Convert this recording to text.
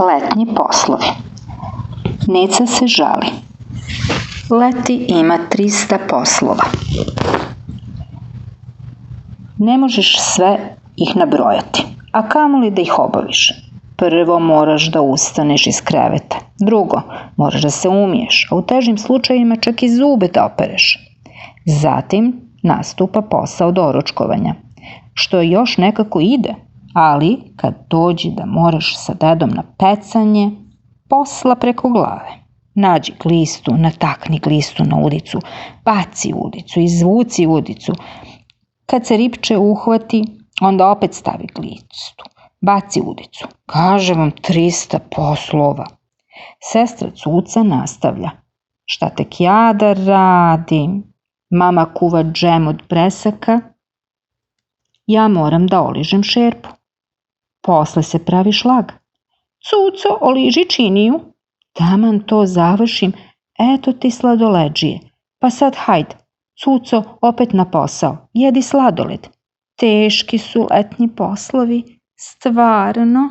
Letnji poslovi. Nica se žali. Leti ima 300 poslova. Ne možeš sve ih nabrojati, a kamoli da ih obaviš. Prvo moraš da ustaneš iz kreveta. Drugo, moraš da se umiješ, a u težim slučajevima čak i zube da opereš. Zatim nastupa posao doručkovanja, što još nekako ide, ali kad dođe da moraš sa dedom na pecanje, posla preko glave. Nađi glistu, natakni glistu na udicu, baci udicu, izvuci udicu. Kad se ripče uhvati, onda opet stavi glistu, baci udicu. Kaže vam 300 poslova. Sestra Cuca nastavlja. Šta tek ja da radim? Mama kuva džem od bresaka. Ja moram da oližem šerpu. Posle se pravi šlag. Cuco, oliži činiju. Taman to završim, eto ti sladoledžije. Pa sad hajd, Cuco, opet na posao, jedi sladoled. Teški su letnji poslovi, stvarno.